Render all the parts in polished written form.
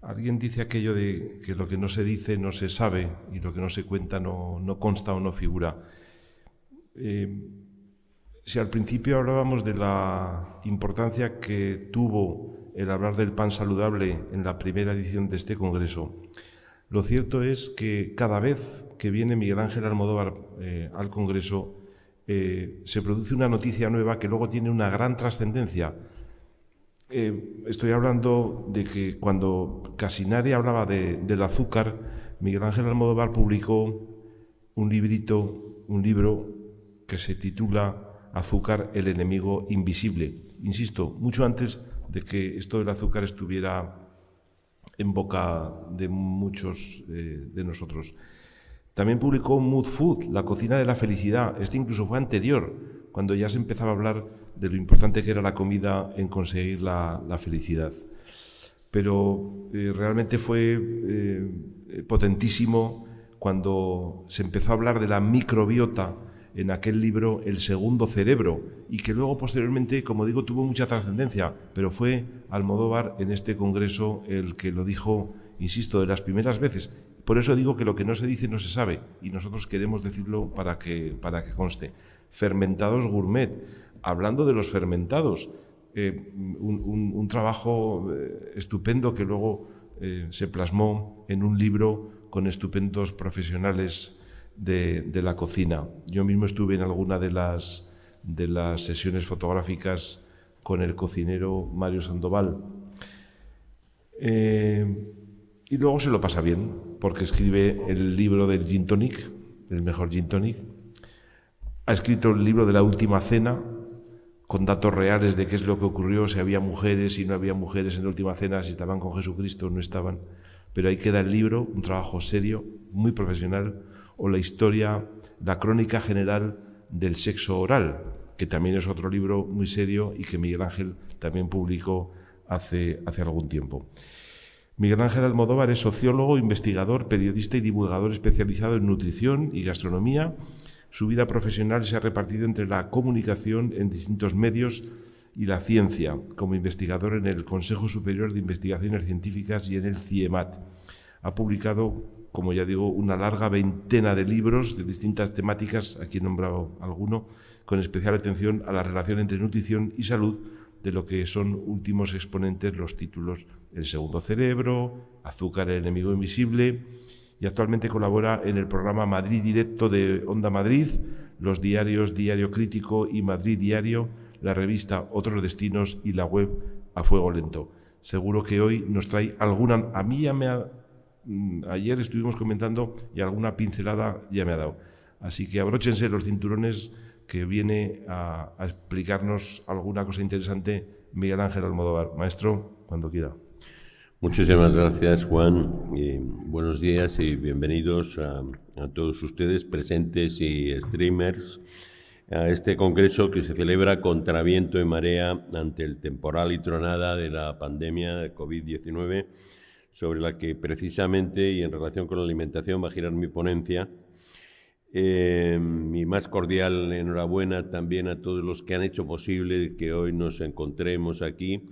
Alguien dice aquello de que lo que no se dice no se sabe y lo que no se cuenta no consta o no figura. Si al principio hablábamos de la importancia que tuvo el hablar del pan saludable en la primera edición de este congreso, lo cierto es que cada vez que viene Miguel Ángel Almodóvar al congreso se produce una noticia nueva que luego tiene una gran trascendencia. Estoy hablando de que cuando casi nadie hablaba del azúcar, Miguel Ángel Almodóvar publicó un libro que se titula Azúcar, el enemigo invisible. Insisto, mucho antes de que esto del azúcar estuviera en boca de muchos de nosotros. También publicó Mood Food, la cocina de la felicidad. Este incluso fue anterior, cuando ya se empezaba a hablar de lo importante que era la comida en conseguir la felicidad. Pero realmente fue potentísimo cuando se empezó a hablar de la microbiota en aquel libro El segundo cerebro, y que luego posteriormente, como digo, tuvo mucha trascendencia, pero fue Almodóvar en este congreso el que lo dijo, insisto, de las primeras veces. Por eso digo que lo que no se dice no se sabe, y nosotros queremos decirlo para que conste. Fermentados gourmet, hablando de los fermentados, un trabajo estupendo que luego se plasmó en un libro con estupendos profesionales de la cocina. Yo mismo estuve en alguna de las sesiones fotográficas con el cocinero Mario Sandoval. Y luego se lo pasa bien, porque escribe el libro del gin tonic, el mejor gin tonic. Ha escrito el libro de la última cena, con datos reales de qué es lo que ocurrió, si había mujeres, si no había mujeres en la última cena, si estaban con Jesucristo o no estaban. Pero ahí queda el libro, un trabajo serio, muy profesional, o la historia, la crónica general del sexo oral, que también es otro libro muy serio y que Miguel Ángel también publicó hace algún tiempo. Miguel Ángel Almodóvar es sociólogo, investigador, periodista y divulgador especializado en nutrición y gastronomía. Su vida profesional se ha repartido entre la comunicación en distintos medios y la ciencia, como investigador en el Consejo Superior de Investigaciones Científicas y en el CIEMAT. Ha publicado, como ya digo, una larga veintena de libros de distintas temáticas, aquí he nombrado alguno, con especial atención a la relación entre nutrición y salud, de lo que son últimos exponentes los títulos El segundo cerebro, Azúcar, el enemigo invisible, y actualmente colabora en el programa Madrid Directo de Onda Madrid, los diarios Diario Crítico y Madrid Diario, la revista Otros Destinos y la web A Fuego Lento. Seguro que hoy nos trae alguna... A mí ya ayer estuvimos comentando y alguna pincelada ya me ha dado. Así que abróchense los cinturones, que viene a explicarnos alguna cosa interesante Miguel Ángel Almodóvar. Maestro, cuando quiera. Muchísimas gracias, Juan. Y buenos días y bienvenidos a todos ustedes, presentes y streamers, a este congreso que se celebra contra viento y marea ante el temporal y tronada de la pandemia de COVID-19, sobre la que precisamente y en relación con la alimentación va a girar mi ponencia. Mi más cordial enhorabuena también a todos los que han hecho posible que hoy nos encontremos aquí,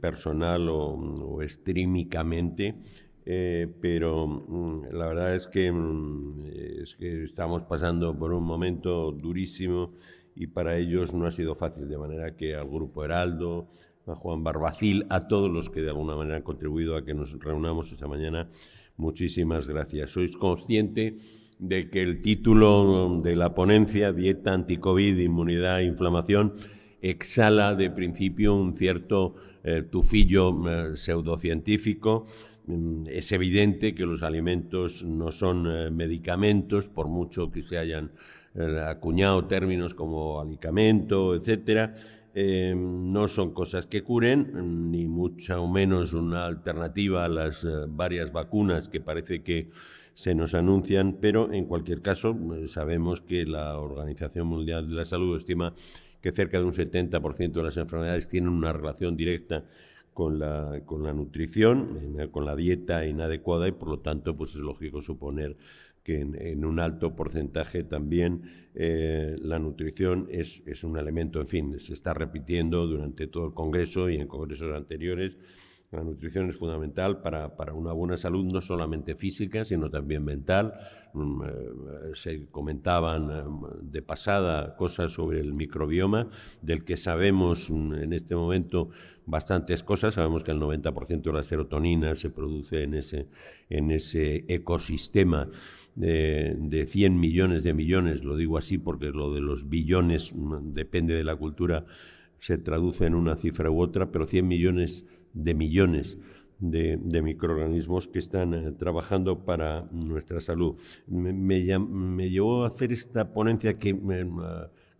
personal o streamicamente, pero la verdad es que estamos pasando por un momento durísimo y para ellos no ha sido fácil, de manera que al Grupo Heraldo, a Juan Barbacil, a todos los que de alguna manera han contribuido a que nos reunamos esta mañana, muchísimas gracias. Sois consciente de que el título de la ponencia, Dieta anti-COVID, Inmunidad e Inflamación, exhala de principio un cierto tufillo pseudocientífico. Es evidente que los alimentos no son medicamentos, por mucho que se hayan acuñado términos como alicamento, etcétera. No son cosas que curen, ni mucho menos una alternativa a las varias vacunas que parece que se nos anuncian, pero en cualquier caso sabemos que la Organización Mundial de la Salud estima que cerca de un 70% de las enfermedades tienen una relación directa con la nutrición, con la dieta inadecuada, y por lo tanto pues es lógico suponer que en un alto porcentaje también la nutrición es un elemento, en fin, se está repitiendo durante todo el Congreso y en congresos anteriores, La nutrición es fundamental para una buena salud, no solamente física, sino también mental. Se comentaban de pasada cosas sobre el microbioma, del que sabemos en este momento bastantes cosas. Sabemos que el 90% de la serotonina se produce en ese ecosistema de 100 millones de millones. Lo digo así porque lo de los billones depende de la cultura, se traduce en una cifra u otra, pero 100 millones de microorganismos que están trabajando para nuestra salud. Me llevó a hacer esta ponencia que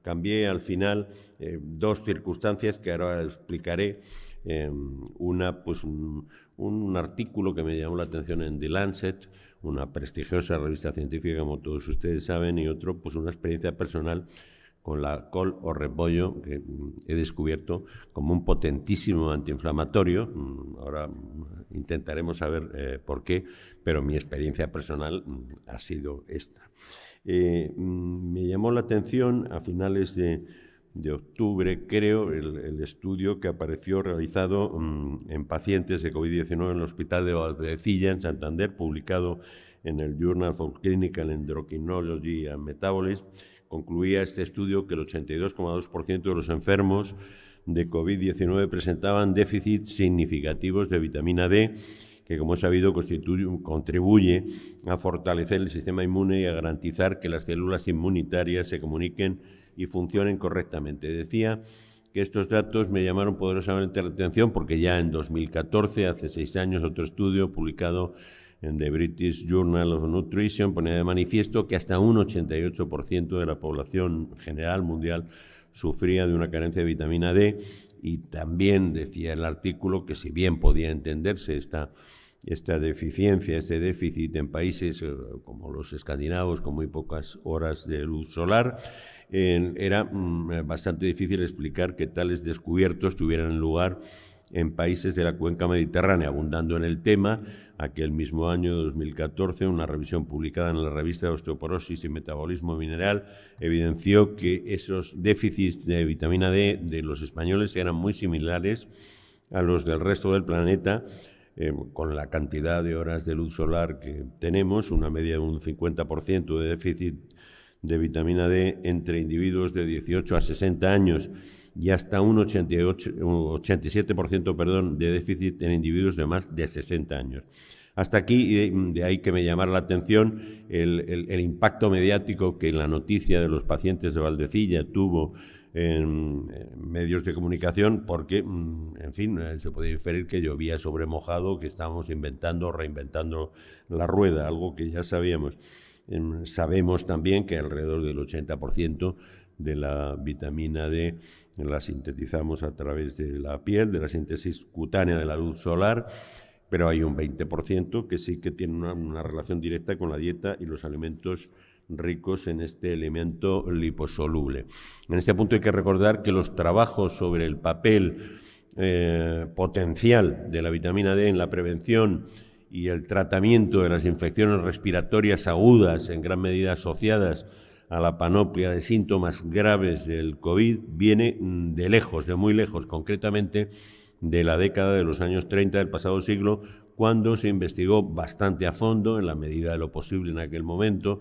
cambié al final dos circunstancias que ahora explicaré. Una, pues un artículo que me llamó la atención en The Lancet, una prestigiosa revista científica, como todos ustedes saben, y otro, pues una experiencia personal con la col o repollo, que he descubierto como un potentísimo antiinflamatorio. Ahora intentaremos saber por qué, pero mi experiencia personal ha sido esta. Me llamó la atención a finales de octubre, creo, el estudio que apareció realizado en pacientes de COVID-19 en el Hospital de Valdecilla, en Santander, publicado en el Journal of Clinical Endocrinology and Metabolism. Concluía este estudio que el 82,2% de los enfermos de COVID-19 presentaban déficits significativos de vitamina D, que, como es sabido, contribuye a fortalecer el sistema inmune y a garantizar que las células inmunitarias se comuniquen y funcionen correctamente. Decía que estos datos me llamaron poderosamente la atención porque ya en 2014, hace 6 años, otro estudio publicado en The British Journal of Nutrition ponía de manifiesto que hasta un 88% de la población general mundial sufría de una carencia de vitamina D, y también decía el artículo que, si bien podía entenderse esta deficiencia, este déficit en países como los escandinavos, con muy pocas horas de luz solar, era bastante difícil explicar que tales descubiertos tuvieran lugar en países de la cuenca mediterránea. Abundando en el tema, aquel mismo año 2014, una revisión publicada en la revista de Osteoporosis y Metabolismo Mineral evidenció que esos déficits de vitamina D de los españoles eran muy similares a los del resto del planeta, con la cantidad de horas de luz solar que tenemos, una media de un 50% de déficit de vitamina D entre individuos de 18 a 60 años y hasta un 87% de déficit en individuos de más de 60 años. Hasta aquí, de ahí que me llamara la atención el impacto mediático que la noticia de los pacientes de Valdecilla tuvo en medios de comunicación, porque, en fin, se puede inferir que llovía sobre mojado, que estábamos reinventando la rueda, algo que ya sabíamos. Sabemos también que alrededor del 80% de la vitamina D la sintetizamos a través de la piel, de la síntesis cutánea de la luz solar, pero hay un 20% que sí que tiene una relación directa con la dieta y los alimentos ricos en este elemento liposoluble. En este punto hay que recordar que los trabajos sobre el papel potencial de la vitamina D en la prevención y el tratamiento de las infecciones respiratorias agudas, en gran medida asociadas a la panoplia de síntomas graves del COVID, viene de lejos, de muy lejos, concretamente de la década de los años 30 del pasado siglo, cuando se investigó bastante a fondo, en la medida de lo posible en aquel momento,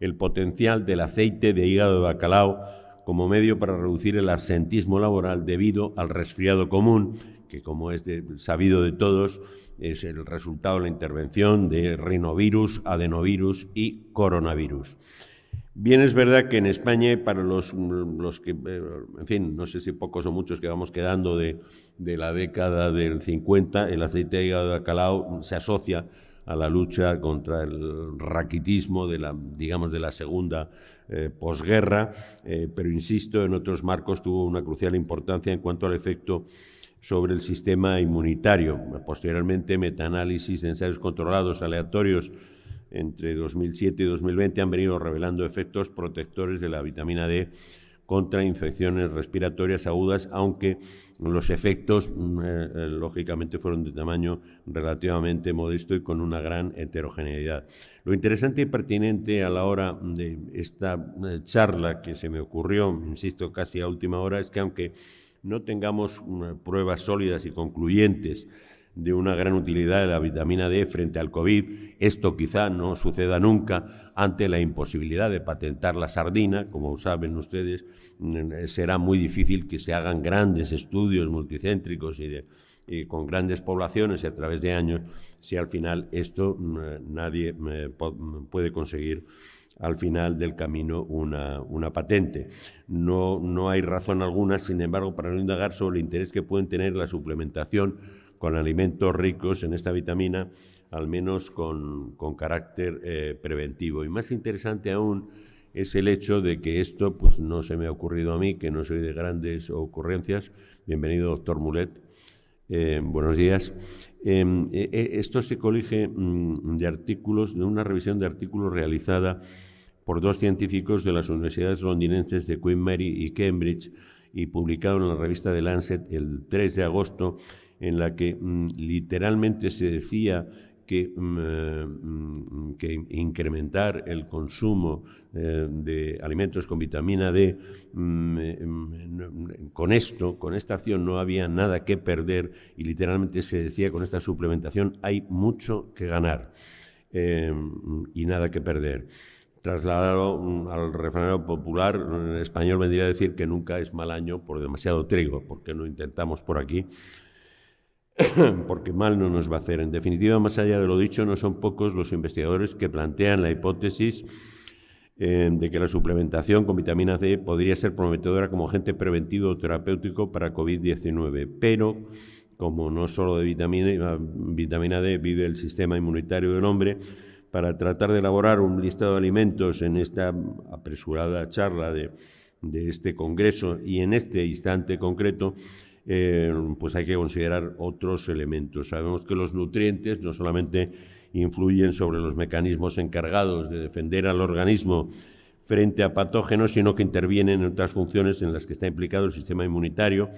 el potencial del aceite de hígado de bacalao como medio para reducir el absentismo laboral debido al resfriado común, que, como es sabido de todos, es el resultado de la intervención de rinovirus, adenovirus y coronavirus. Bien, es verdad que en España, para los que, en fin, no sé si pocos o muchos que vamos quedando de la década del 50, el aceite de hígado de bacalao se asocia a la lucha contra el raquitismo de la segunda posguerra, pero insisto, en otros marcos tuvo una crucial importancia en cuanto al efecto sobre el sistema inmunitario. Posteriormente, metaanálisis de ensayos controlados aleatorios entre 2007 y 2020 han venido revelando efectos protectores de la vitamina D contra infecciones respiratorias agudas, aunque los efectos, lógicamente, fueron de tamaño relativamente modesto y con una gran heterogeneidad. Lo interesante y pertinente a la hora de esta charla que se me ocurrió, insisto, casi a última hora, es que, aunque no tengamos pruebas sólidas y concluyentes de una gran utilidad de la vitamina D frente al COVID. Esto quizá no suceda nunca ante la imposibilidad de patentar la sardina. Como saben ustedes, será muy difícil que se hagan grandes estudios multicéntricos y con grandes poblaciones y a través de años, si al final esto nadie puede conseguir al final del camino una patente. No hay razón alguna, sin embargo, para no indagar sobre el interés que pueden tener la suplementación con alimentos ricos en esta vitamina, al menos con carácter preventivo. Y más interesante aún es el hecho de que esto pues no se me ha ocurrido a mí, que no soy de grandes ocurrencias. Bienvenido, doctor Mulet. Buenos días. Esto se colige de artículos, de una revisión de artículos realizada por 2 científicos de las universidades londinenses de Queen Mary y Cambridge y publicado en la revista The Lancet el 3 de agosto, en la que literalmente se decía que incrementar el consumo de alimentos con vitamina D, con esta acción no había nada que perder y literalmente se decía con esta suplementación hay mucho que ganar y nada que perder. Trasladado al refranero popular, en español vendría a decir que nunca es mal año por demasiado trigo, porque no intentamos por aquí, porque mal no nos va a hacer. En definitiva, más allá de lo dicho, no son pocos los investigadores que plantean la hipótesis de que la suplementación con vitamina C podría ser prometedora como agente preventivo o terapéutico para COVID-19, pero como no solo de vitamina D vive el sistema inmunitario del hombre, para tratar de elaborar un listado de alimentos en esta apresurada charla de este congreso y en este instante concreto, pues hay que considerar otros elementos. Sabemos que los nutrientes no solamente influyen sobre los mecanismos encargados de defender al organismo frente a patógenos, sino que intervienen en otras funciones en las que está implicado el sistema inmunitario,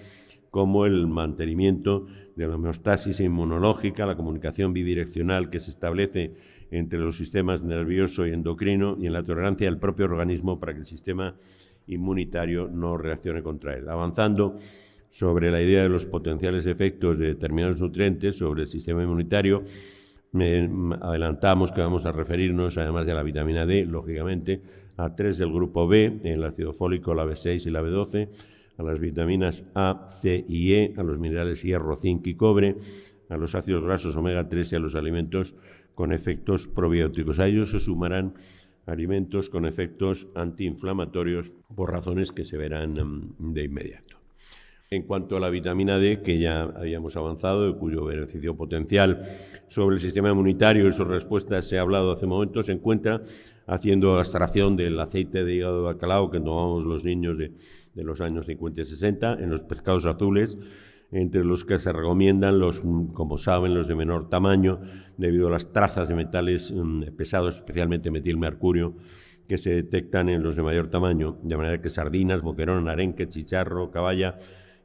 como el mantenimiento de la homeostasis inmunológica, la comunicación bidireccional que se establece entre los sistemas nervioso y endocrino y en la tolerancia del propio organismo para que el sistema inmunitario no reaccione contra él. Avanzando sobre la idea de los potenciales efectos de determinados nutrientes sobre el sistema inmunitario, adelantamos que vamos a referirnos, además de la vitamina D, lógicamente, a 3 del grupo B, el ácido fólico, la B6 y la B12, a las vitaminas A, C y E, a los minerales hierro, zinc y cobre, a los ácidos grasos omega 3 y a los alimentos con efectos probióticos. A ellos se sumarán alimentos con efectos antiinflamatorios por razones que se verán de inmediato. En cuanto a la vitamina D, que ya habíamos avanzado, de cuyo beneficio potencial sobre el sistema inmunitario y sus respuestas se ha hablado hace momentos, se encuentra haciendo abstracción del aceite de hígado de bacalao que tomamos los niños de los años 50 y 60 en los pescados azules, entre los que se recomiendan como saben, los de menor tamaño, debido a las trazas de metales pesados, especialmente metilmercurio, que se detectan en los de mayor tamaño, de manera que sardinas, boquerón, arenque, chicharro, caballa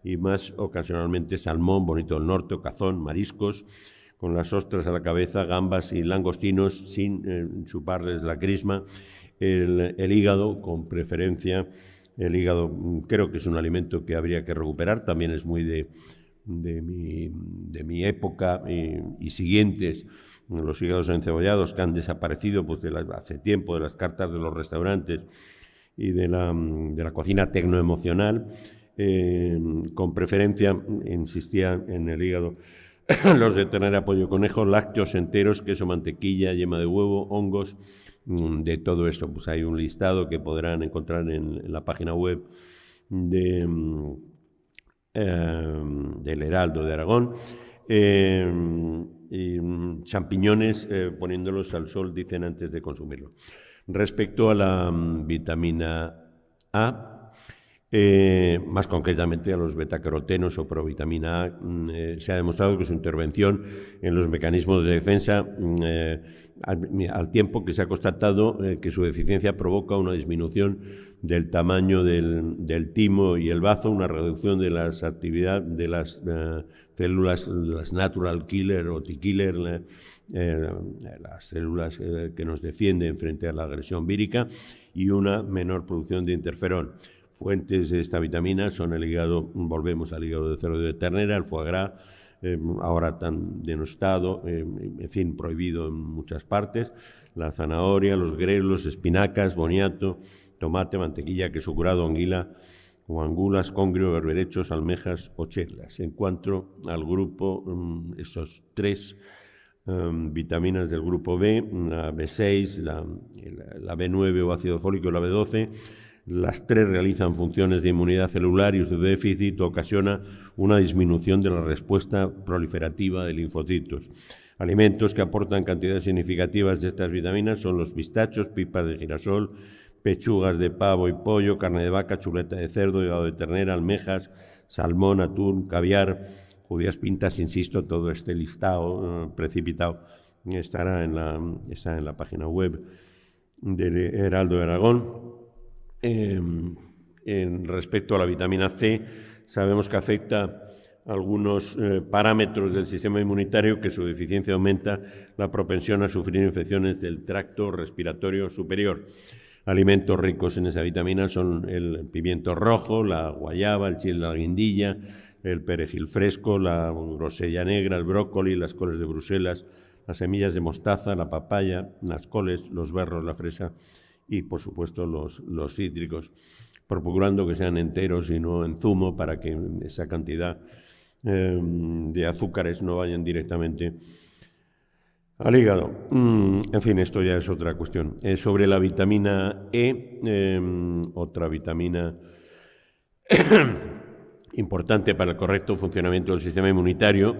y más ocasionalmente salmón, bonito del norte, cazón, mariscos, con las ostras a la cabeza, gambas y langostinos, sin chuparles la crisma, el hígado, con preferencia. El hígado creo que es un alimento que habría que recuperar, también es muy de mi época y siguientes, los hígados encebollados que han desaparecido pues, hace tiempo de las cartas de los restaurantes y de la cocina tecnoemocional. Con preferencia, insistía en el hígado, los de ternera, pollo, conejo, lácteos enteros, queso, mantequilla, yema de huevo, hongos, de todo esto. Pues hay un listado que podrán encontrar en la página web del Heraldo de Aragón. Y champiñones, poniéndolos al sol, dicen antes de consumirlo. Respecto a la vitamina A, más concretamente a los betacarotenos o provitamina A, se ha demostrado que su intervención en los mecanismos de defensa, al tiempo que se ha constatado que su deficiencia provoca una disminución del tamaño del timo y el bazo, una reducción de la actividad de las células, las natural killer o T-killer, las células que nos defienden frente a la agresión vírica, y una menor producción de interferón. Fuentes de esta vitamina son el hígado, volvemos al hígado de cerdo y de ternera, el foie gras, ahora tan denostado, en fin, prohibido en muchas partes. La zanahoria, los grelos, espinacas, boniato, tomate, mantequilla, queso curado, anguila o angulas, congrio, berberechos, almejas o chetlas. En cuanto al grupo, esos tres vitaminas del grupo B, la B6, la B9 o ácido fólico y la B12, las tres realizan funciones de inmunidad celular y su déficit ocasiona una disminución de la respuesta proliferativa de linfocitos. Alimentos que aportan cantidades significativas de estas vitaminas son los pistachos, pipas de girasol, pechugas de pavo y pollo, carne de vaca, chuleta de cerdo, hígado de ternera, almejas, salmón, atún, caviar, judías pintas, insisto, todo este listado precipitado está en la página web del Heraldo de Aragón. Respecto a la vitamina C, sabemos que afecta algunos parámetros del sistema inmunitario, que su deficiencia aumenta la propensión a sufrir infecciones del tracto respiratorio superior. Alimentos ricos en esa vitamina son el pimiento rojo, la guayaba, el chile de la guindilla, el perejil fresco, la grosella negra, el brócoli, las coles de Bruselas, las semillas de mostaza, la papaya, las coles, los berros, la fresa y, por supuesto, los cítricos, procurando que sean enteros y no en zumo para que esa cantidad de azúcares no vayan directamente al hígado. En fin, esto ya es otra cuestión. Sobre la vitamina E, otra vitamina importante para el correcto funcionamiento del sistema inmunitario,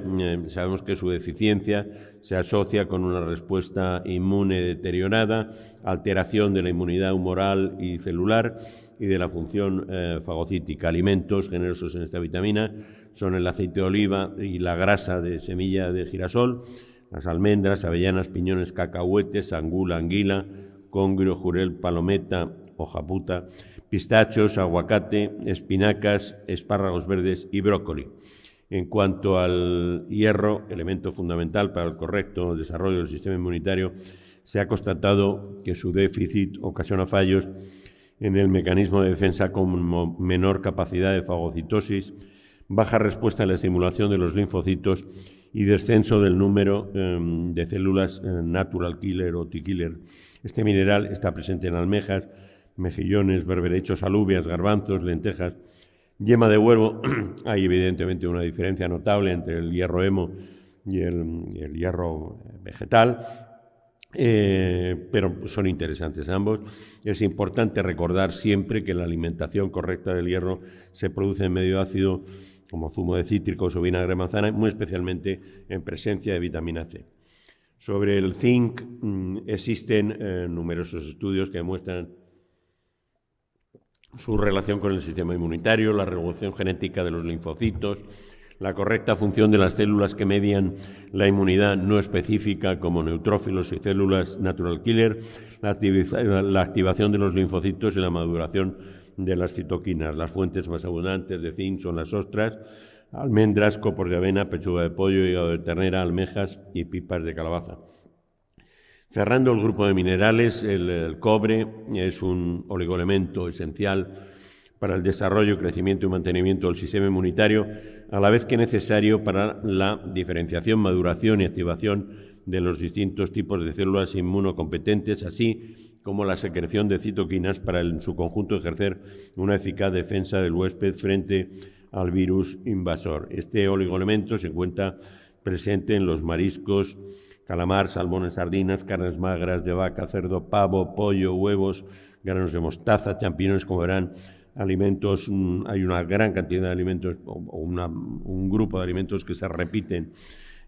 sabemos que su deficiencia se asocia con una respuesta inmune deteriorada, alteración de la inmunidad humoral y celular y de la función fagocítica. Alimentos generosos en esta vitamina son el aceite de oliva y la grasa de semilla de girasol, las almendras, avellanas, piñones, cacahuetes, anguila, congrio, jurel, palometa, hojaputa, pistachos, aguacate, espinacas, espárragos verdes y brócoli. En cuanto al hierro, elemento fundamental para el correcto desarrollo del sistema inmunitario, se ha constatado que su déficit ocasiona fallos en el mecanismo de defensa como menor capacidad de fagocitosis, baja respuesta a la estimulación de los linfocitos y descenso del número de células natural killer o T-killer. Este mineral está presente en almejas, mejillones, berberechos, alubias, garbanzos, lentejas, yema de huevo. Hay evidentemente una diferencia notable entre el hierro hemo y el hierro vegetal, pero son interesantes ambos. Es importante recordar siempre que la alimentación correcta del hierro se produce en medio ácido, como zumo de cítricos o vinagre de manzana, muy especialmente en presencia de vitamina C. Sobre el zinc existen numerosos estudios que demuestran su relación con el sistema inmunitario, la regulación genética de los linfocitos, la correcta función de las células que median la inmunidad no específica como neutrófilos y células natural killer, la activación de los linfocitos y la maduración de las citoquinas. Las fuentes más abundantes de zinc son las ostras, almendras, copos de avena, pechuga de pollo, hígado de ternera, almejas y pipas de calabaza. Cerrando el grupo de minerales, el cobre es un oligoelemento esencial para el desarrollo, crecimiento y mantenimiento del sistema inmunitario, a la vez que necesario para la diferenciación, maduración y activación de los distintos tipos de células inmunocompetentes, así como la secreción de citoquinas para en su conjunto ejercer una eficaz defensa del huésped frente al virus invasor. Este oligoelemento se encuentra presente en los mariscos, calamar, salmones, sardinas, carnes magras de vaca, cerdo, pavo, pollo, huevos, granos de mostaza, champiñones, como verán, alimentos. Hay una gran cantidad de alimentos, un grupo de alimentos que se repiten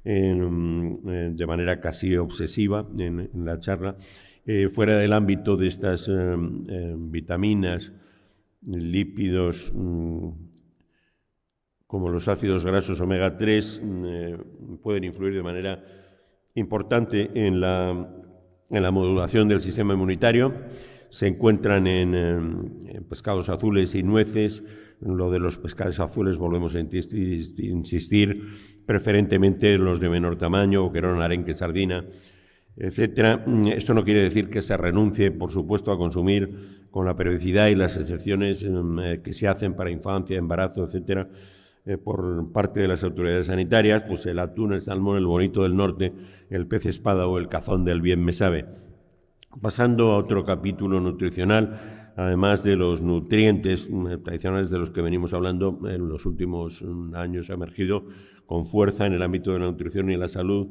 de manera casi obsesiva en la charla. Fuera del ámbito de estas vitaminas, lípidos, como los ácidos grasos omega 3, pueden influir de manera importante en la modulación del sistema inmunitario. Se encuentran en pescados azules y nueces. Lo de los pescados azules volvemos a insistir, preferentemente los de menor tamaño, boquerón, arenque, sardina, etcétera. Esto no quiere decir que se renuncie, por supuesto, a consumir con la periodicidad y las excepciones que se hacen para infancia, embarazo, etcétera, por parte de las autoridades sanitarias, pues el atún, el salmón, el bonito del norte, el pez espada o el cazón del bien me sabe. Pasando a otro capítulo nutricional, además de los nutrientes tradicionales de los que venimos hablando en los últimos años, ha emergido con fuerza en el ámbito de la nutrición y la salud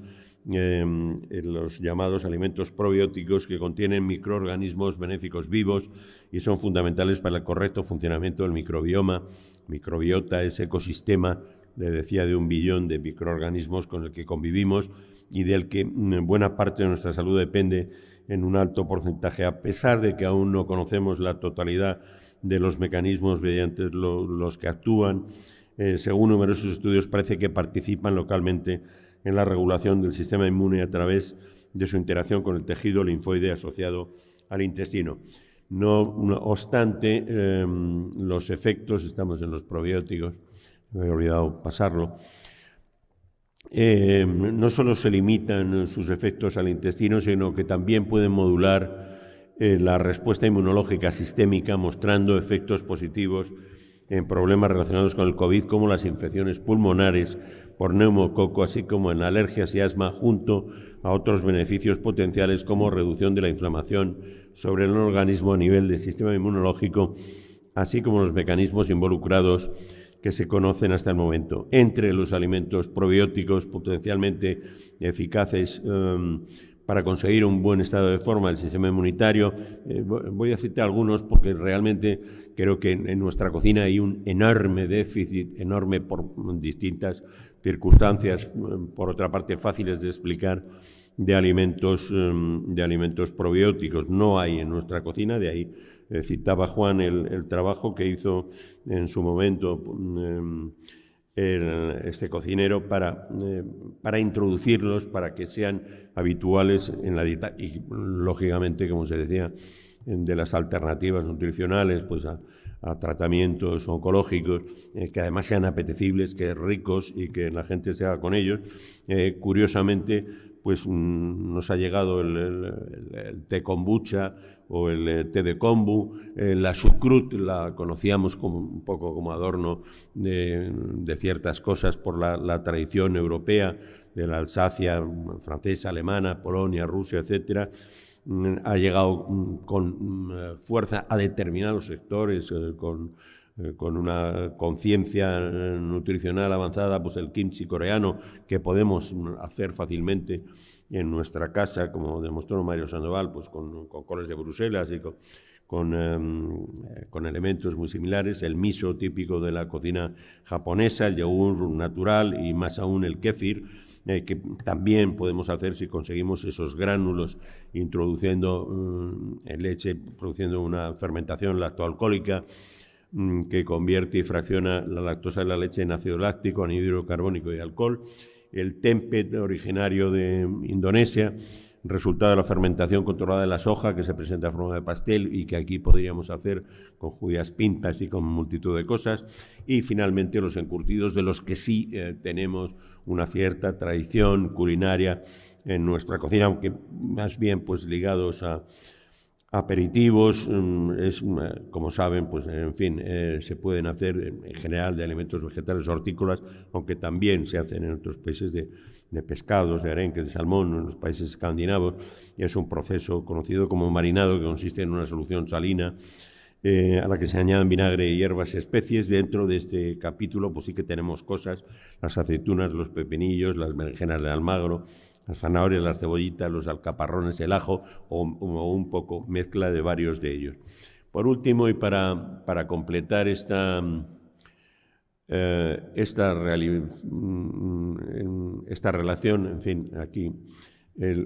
los llamados alimentos probióticos, que contienen microorganismos benéficos vivos y son fundamentales para el correcto funcionamiento del microbioma. Microbiota, ese ecosistema, le decía, de 1 billón de microorganismos con el que convivimos y del que buena parte de nuestra salud depende en un alto porcentaje, a pesar de que aún no conocemos la totalidad de los mecanismos mediante los que actúan. Según numerosos estudios, parece que participan localmente en la regulación del sistema inmune a través de su interacción con el tejido linfoide asociado al intestino. No obstante, los efectos, estamos en los probióticos, me he olvidado pasarlo, no solo se limitan sus efectos al intestino, sino que también pueden modular la respuesta inmunológica sistémica, mostrando efectos positivos en problemas relacionados con el COVID, como las infecciones pulmonares por neumococo, así como en alergias y asma, junto a otros beneficios potenciales como reducción de la inflamación sobre el organismo a nivel del sistema inmunológico, así como los mecanismos involucrados que se conocen hasta el momento. Entre los alimentos probióticos potencialmente eficaces para conseguir un buen estado de forma del sistema inmunitario, voy a citar algunos porque realmente creo que en nuestra cocina hay un enorme déficit, enorme por distintas circunstancias, por otra parte fáciles de explicar, de alimentos probióticos. No hay en nuestra cocina, de ahí citaba Juan el trabajo que hizo en su momento este cocinero para introducirlos, para que sean habituales en la dieta y, lógicamente, como se decía, de las alternativas nutricionales, pues a tratamientos oncológicos, que además sean apetecibles, que ricos y que la gente se haga con ellos. Curiosamente, pues nos ha llegado el té kombucha o el té de kombu. La chucrut la conocíamos como, un poco como adorno de ciertas cosas por la tradición europea, de la Alsacia francesa, alemana, Polonia, Rusia, etcétera. Ha llegado con fuerza a determinados sectores, con una conciencia nutricional avanzada, pues el kimchi coreano, que podemos hacer fácilmente en nuestra casa, como demostró Mario Sandoval, pues con coles de Bruselas y con elementos muy similares, el miso típico de la cocina japonesa, el yogur natural y más aún el kéfir, que también podemos hacer si conseguimos esos gránulos introduciendo en leche, produciendo una fermentación lactoalcohólica que convierte y fracciona la lactosa de la leche en ácido láctico, anhídrido carbónico y alcohol. El tempeh, originario de Indonesia, resultado de la fermentación controlada de la soja, que se presenta en forma de pastel y que aquí podríamos hacer con judías pintas y con multitud de cosas. Y finalmente los encurtidos, de los que sí tenemos una cierta tradición culinaria en nuestra cocina, aunque más bien pues ligados a aperitivos, como saben, pues en fin, se pueden hacer en general de alimentos vegetales o hortícolas, aunque también se hacen en otros países de pescados, de arenques, de salmón, en los países escandinavos. Es un proceso conocido como marinado, que consiste en una solución salina a la que se añaden vinagre, hierbas y especies. Dentro de este capítulo pues sí que tenemos cosas, las aceitunas, los pepinillos, las berenjenas de Almagro, las zanahorias, las cebollitas, los alcaparrones, el ajo o un poco mezcla de varios de ellos. Por último, y para completar esta relación, en fin, aquí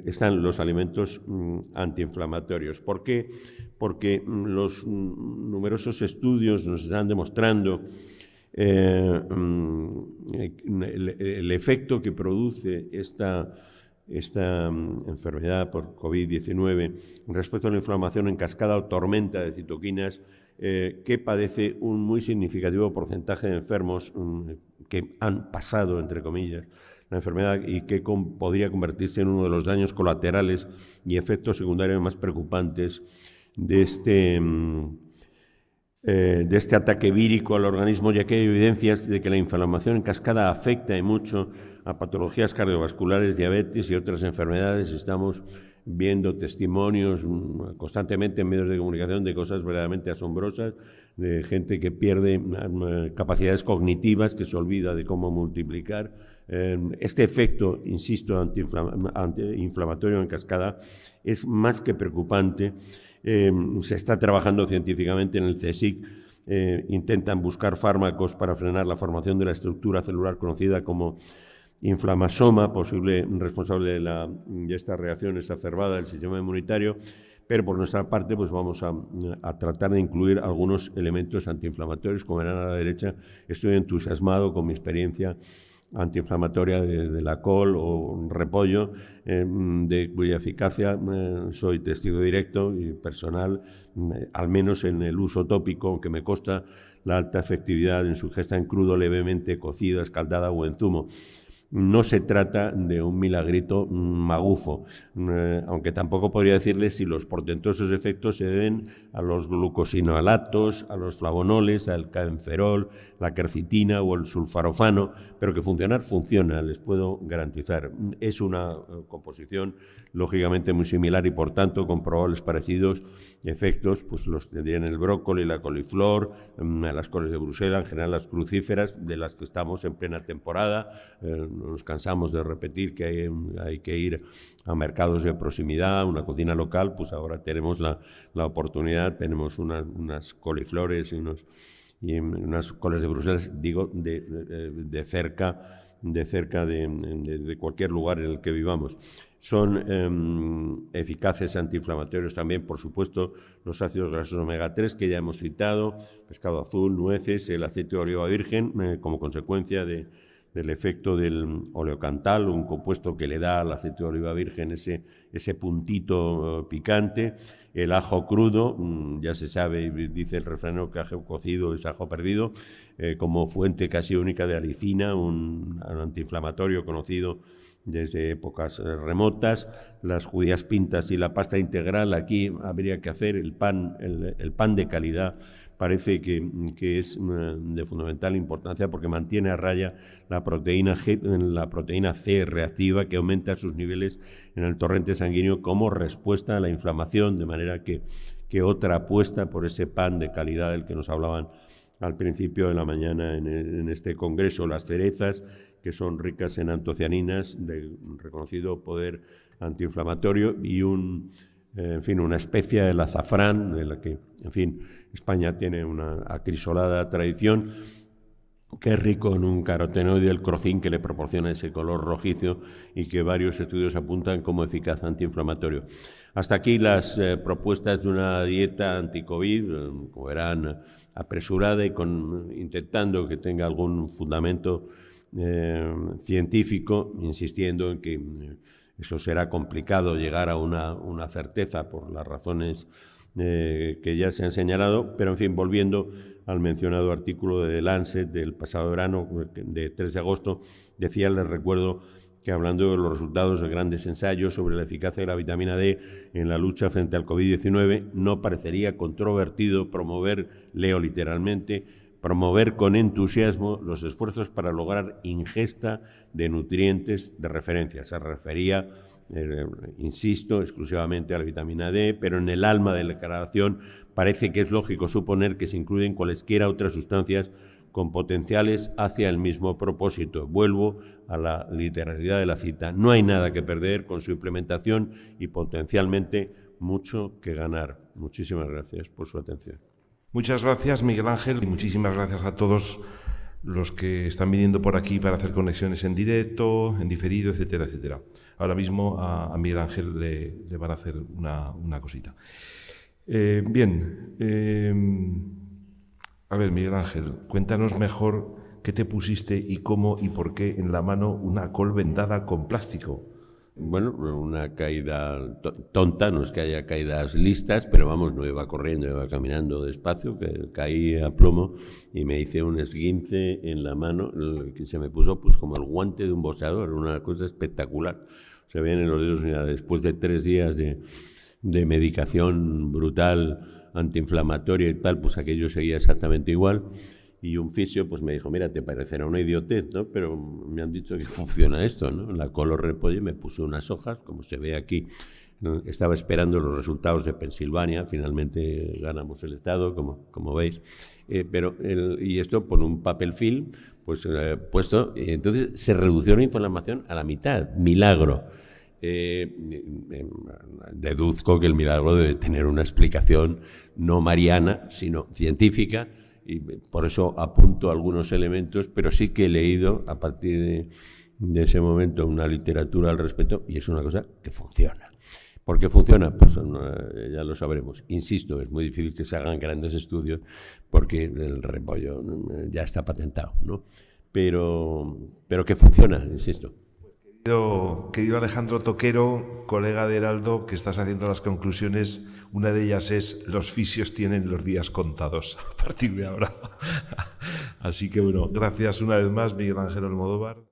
están los alimentos antiinflamatorios. ¿Por qué? Porque los numerosos estudios nos están demostrando el efecto que produce esta enfermedad por COVID-19 respecto a la inflamación en cascada o tormenta de citoquinas, que padece un muy significativo porcentaje de enfermos que han pasado, entre comillas, la enfermedad y que podría convertirse en uno de los daños colaterales y efectos secundarios más preocupantes de de este ataque vírico al organismo, ya que hay evidencias de que la inflamación en cascada afecta y mucho a patologías cardiovasculares, diabetes y otras enfermedades. Estamos viendo testimonios constantemente en medios de comunicación de cosas verdaderamente asombrosas, de gente que pierde capacidades cognitivas, que se olvida de cómo multiplicar. Este efecto, insisto, antiinflamatorio en cascada es más que preocupante. Se está trabajando científicamente en el CSIC. Intentan buscar fármacos para frenar la formación de la estructura celular conocida como inflamasoma, posible responsable de esta reacción exacerbada del sistema inmunitario, pero por nuestra parte pues vamos a tratar de incluir algunos elementos antiinflamatorios. Como verán a la derecha, estoy entusiasmado con mi experiencia antiinflamatoria de la col o repollo, de cuya eficacia soy testigo directo y personal, al menos en el uso tópico, aunque me consta la alta efectividad en su ingesta en crudo, levemente cocida, escaldada o en zumo. No se trata de un milagrito magufo, aunque tampoco podría decirles si los portentosos efectos se deben a los glucosinolatos, a los flavonoles, al caenferol, la quercitina o el sulfarofano, pero que funcionar funciona, les puedo garantizar. Es una composición lógicamente muy similar y por tanto con probables parecidos efectos, pues los tendrían el brócoli, la coliflor, las coles de Bruselas, en general las crucíferas, de las que estamos en plena temporada. No nos cansamos de repetir que hay que ir a mercados de proximidad, una cocina local. Pues ahora tenemos la oportunidad, tenemos unas coliflores y unas coles de Bruselas, digo, de cerca de cualquier lugar en el que vivamos. Son eficaces antiinflamatorios también, por supuesto, los ácidos grasos omega 3 que ya hemos citado, pescado azul, nueces, el aceite de oliva virgen, como consecuencia del efecto del oleocantal, un compuesto que le da al aceite de oliva virgen ese puntito picante. El ajo crudo, ya se sabe, dice el refrán que ajo cocido es ajo perdido, como fuente casi única de alicina, un antiinflamatorio conocido desde épocas remotas. Las judías pintas y la pasta integral, aquí habría que hacer el pan de calidad. Parece que es de fundamental importancia porque mantiene a raya la proteína C reactiva, que aumenta sus niveles en el torrente sanguíneo como respuesta a la inflamación, de manera que otra apuesta por ese pan de calidad del que nos hablaban al principio de la mañana en este congreso. Las cerezas, que son ricas en antocianinas, de reconocido poder antiinflamatorio, y una especia, del azafrán, de la que, en fin, España tiene una acrisolada tradición, que es rico en un carotenoide, el crocin, que le proporciona ese color rojizo y que varios estudios apuntan como eficaz antiinflamatorio. Hasta aquí las propuestas de una dieta anti-COVID, como verán, apresurada y intentando que tenga algún fundamento científico, insistiendo en que eso será complicado llegar a una certeza por las razones que ya se han señalado, pero en fin, volviendo al mencionado artículo de The Lancet del pasado verano, de 3 de agosto, decía, les recuerdo, que hablando de los resultados de grandes ensayos sobre la eficacia de la vitamina D en la lucha frente al COVID-19, no parecería controvertido promover, leo literalmente, promover con entusiasmo los esfuerzos para lograr ingesta de nutrientes de referencia. Se refería, insisto, exclusivamente a la vitamina D, pero en el alma de la declaración parece que es lógico suponer que se incluyen cualesquiera otras sustancias con potenciales hacia el mismo propósito. Vuelvo a la literalidad de la cita. No hay nada que perder con su implementación y potencialmente mucho que ganar. Muchísimas gracias por su atención. Muchas gracias, Miguel Ángel, y muchísimas gracias a todos los que están viniendo por aquí para hacer conexiones en directo, en diferido, etcétera, etcétera. Ahora mismo a Miguel Ángel le van a hacer una cosita. A ver, Miguel Ángel, cuéntanos mejor qué te pusiste y cómo y por qué en la mano una col vendada con plástico. Bueno, una caída tonta, no es que haya caídas listas, pero vamos, no iba corriendo, iba caminando despacio, que caí a plomo y me hice un esguince en la mano, que se me puso pues como el guante de un boxeador, una cosa espectacular. Se veían en los dedos, mira, después de 3 días de medicación brutal antiinflamatoria y tal, pues aquello seguía exactamente igual. Y un fisio pues me dijo, mira, te parecerá una idiotez, ¿no? Pero me han dicho que funciona esto, ¿no? La color repollo, me puso unas hojas, como se ve aquí. Estaba esperando los resultados de Pensilvania, finalmente ganamos el estado, como veis. Y esto por un papel film pues, puesto, y entonces se redució la inflamación a la mitad. Milagro. Deduzco que el milagro debe tener una explicación no mariana, sino científica, y por eso apunto algunos elementos, pero sí que he leído a partir de ese momento una literatura al respecto, y es una cosa que funciona. ¿Por qué funciona? Pues ya lo sabremos. Insisto, es muy difícil que se hagan grandes estudios porque el repollo ya está patentado, ¿no? Pero que funciona, insisto. Querido Alejandro Toquero, colega de Heraldo, que estás haciendo las conclusiones, una de ellas es: los fisios tienen los días contados a partir de ahora. Así que bueno, gracias una vez más, Miguel Ángel Almodóvar.